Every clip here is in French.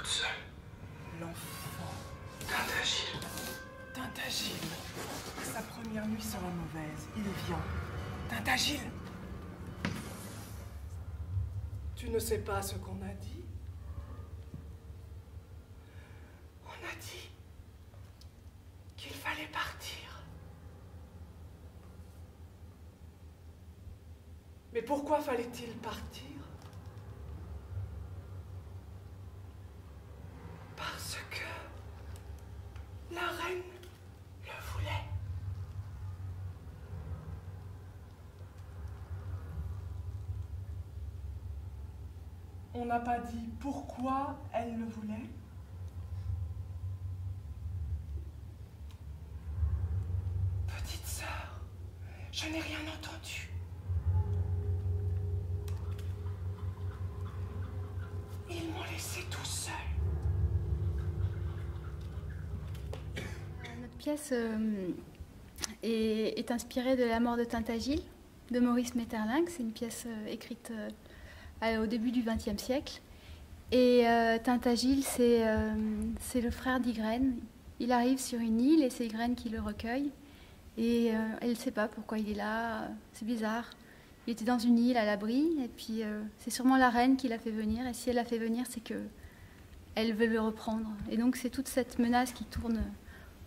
toute seule. L'enfant. Tintagil. Tintagil. Sa première nuit sera mauvaise. Il vient. Tintagil. Tu ne sais pas ce qu'on a dit? On a dit qu'il fallait partir. Mais pourquoi fallait-il partir? Parce que la reine le voulait. On n'a pas dit pourquoi elle le voulait. Petite sœur, je n'ai rien entendu. Ils m'ont laissé tout seul. Notre pièce est inspirée de La mort de Tintagil, de Maurice Maeterlinck. C'est une pièce écrite au début du XXe siècle. Et Tintagil, c'est le frère d'Ygraine. Il arrive sur une île et c'est Ygraine qui le recueille. Et elle ne sait pas pourquoi il est là, c'est bizarre. Il était dans une île à l'abri, et puis c'est sûrement la reine qui l'a fait venir. Et si elle l'a fait venir, c'est qu'elle veut le reprendre. Et donc c'est toute cette menace qui tourne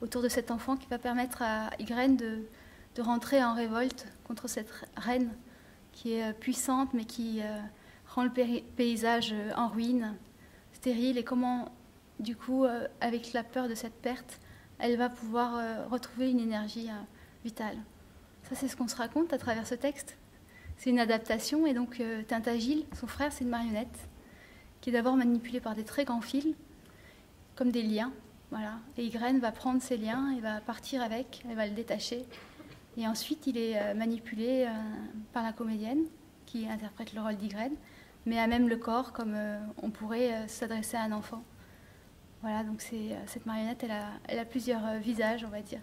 autour de cet enfant qui va permettre à Ygraine de rentrer en révolte contre cette reine qui est puissante, mais qui rend le paysage en ruine, stérile. Et comment, du coup, avec la peur de cette perte, elle va pouvoir retrouver une énergie vitale. Ça, c'est ce qu'on se raconte à travers ce texte. C'est une adaptation, et donc Tintagil, son frère, c'est une marionnette qui est d'abord manipulée par des très grands fils, comme des liens, voilà. Et Ygraine va prendre ces liens et va partir avec, elle va le détacher. Et ensuite, il est manipulé par la comédienne qui interprète le rôle d'Ygraine, mais a même le corps, comme on pourrait s'adresser à un enfant. Voilà, donc cette marionnette, elle a plusieurs visages, on va dire.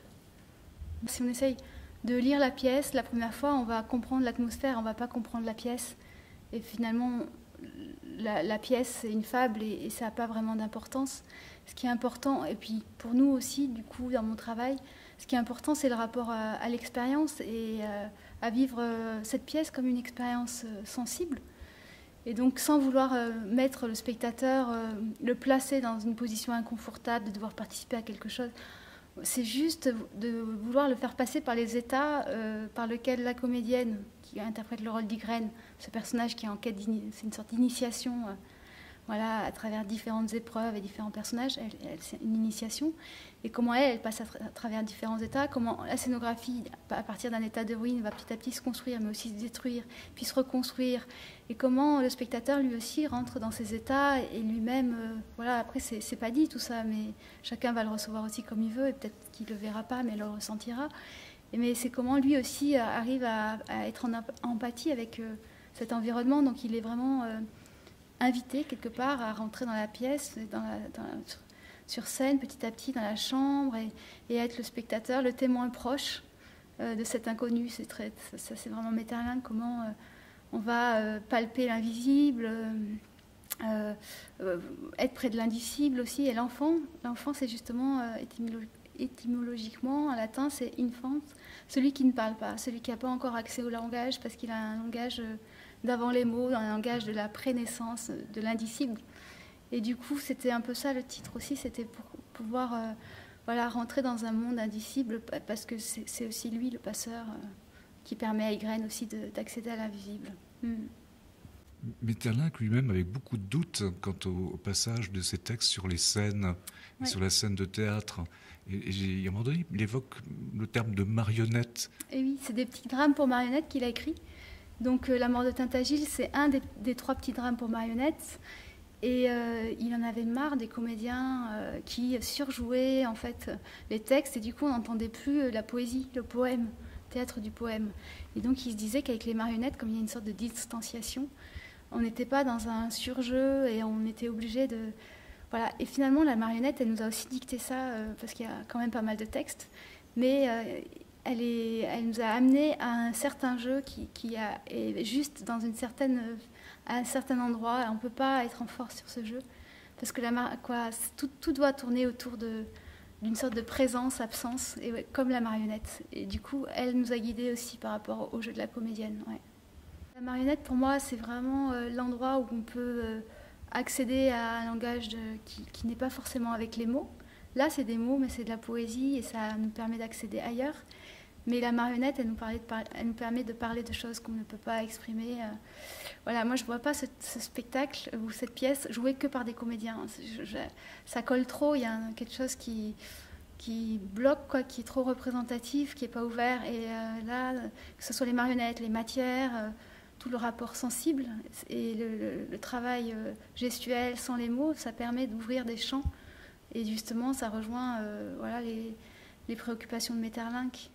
Si on essaye de lire la pièce, la première fois, on va comprendre l'atmosphère, on ne va pas comprendre la pièce. Et finalement, la pièce, c'est une fable et ça n'a pas vraiment d'importance. Ce qui est important, et puis pour nous aussi, du coup, dans mon travail, ce qui est important, c'est le rapport à l'expérience et à vivre cette pièce comme une expérience sensible. Et donc, sans vouloir mettre le spectateur, le placer dans une position inconfortable, de devoir participer à quelque chose, c'est juste de vouloir le faire passer par les états par lesquels la comédienne, qui interprète le rôle d'Ygraine, ce personnage qui est en quête, c'est une sorte d'initiation, voilà, à travers différentes épreuves et différents personnages, c'est une initiation. Et comment elle passe à travers différents états, comment la scénographie, à partir d'un état de ruine, va petit à petit se construire, mais aussi se détruire, puis se reconstruire. Et comment le spectateur, lui aussi, rentre dans ces états et lui-même, voilà, après, c'est pas dit tout ça, mais chacun va le recevoir aussi comme il veut, et peut-être qu'il le verra pas, mais il le ressentira. Mais c'est comment lui aussi arrive à être en empathie avec cet environnement. Donc il est vraiment invité quelque part à rentrer dans la pièce, sur scène, petit à petit, dans la chambre, et être le spectateur, le témoin proche de cet inconnu. Ça, c'est vraiment Maeterlinck, comment on va palper l'invisible, être près de l'indicible aussi. Et l'enfant, c'est justement, étymologiquement, en latin, c'est infant, celui qui ne parle pas, celui qui n'a pas encore accès au langage, parce qu'il a un langage d'avant les mots, un langage de la prénaissance, de l'indicible. Et du coup, c'était un peu ça le titre aussi, c'était pour pouvoir voilà, rentrer dans un monde indicible, parce que c'est aussi lui, le passeur, qui permet à Ygraine aussi d'accéder à l'invisible. Maeterlinck lui-même avait beaucoup de doutes quant au passage de ses textes sur les scènes, et sur la scène de théâtre. Et à un moment donné, il évoque le terme de marionnette. Et oui, c'est des petits drames pour marionnettes qu'il a écrits. Donc La mort de Tintagil, c'est un des 3 petits drames pour marionnettes. Et il en avait marre des comédiens qui surjouaient en fait les textes, et du coup on n'entendait plus la poésie, le poème, le théâtre du poème. Et donc il se disait qu'avec les marionnettes, comme il y a une sorte de distanciation, on n'était pas dans un surjeu et on était obligé de... Voilà. Et finalement la marionnette, elle nous a aussi dicté ça, parce qu'il y a quand même pas mal de textes, mais elle nous a amené à un certain jeu qui est juste dans à un certain endroit. On ne peut pas être en force sur ce jeu. parce que tout doit tourner autour d'une sorte de présence, absence, et ouais, comme la marionnette. Et du coup, elle nous a guidés aussi par rapport au jeu de la comédienne. Ouais. La marionnette, pour moi, c'est vraiment l'endroit où on peut accéder à un langage qui n'est pas forcément avec les mots. Là, c'est des mots, mais c'est de la poésie, et ça nous permet d'accéder ailleurs. Mais la marionnette, elle nous permet de parler de choses qu'on ne peut pas exprimer. Voilà, moi, je ne vois pas ce spectacle ou cette pièce jouée que par des comédiens. Ça colle trop, il y a quelque chose qui bloque, quoi, qui est trop représentatif, qui n'est pas ouvert. Et là, que ce soit les marionnettes, les matières, tout le rapport sensible et le travail gestuel sans les mots, ça permet d'ouvrir des champs. Et justement, ça rejoint voilà, les préoccupations de Maeterlinck.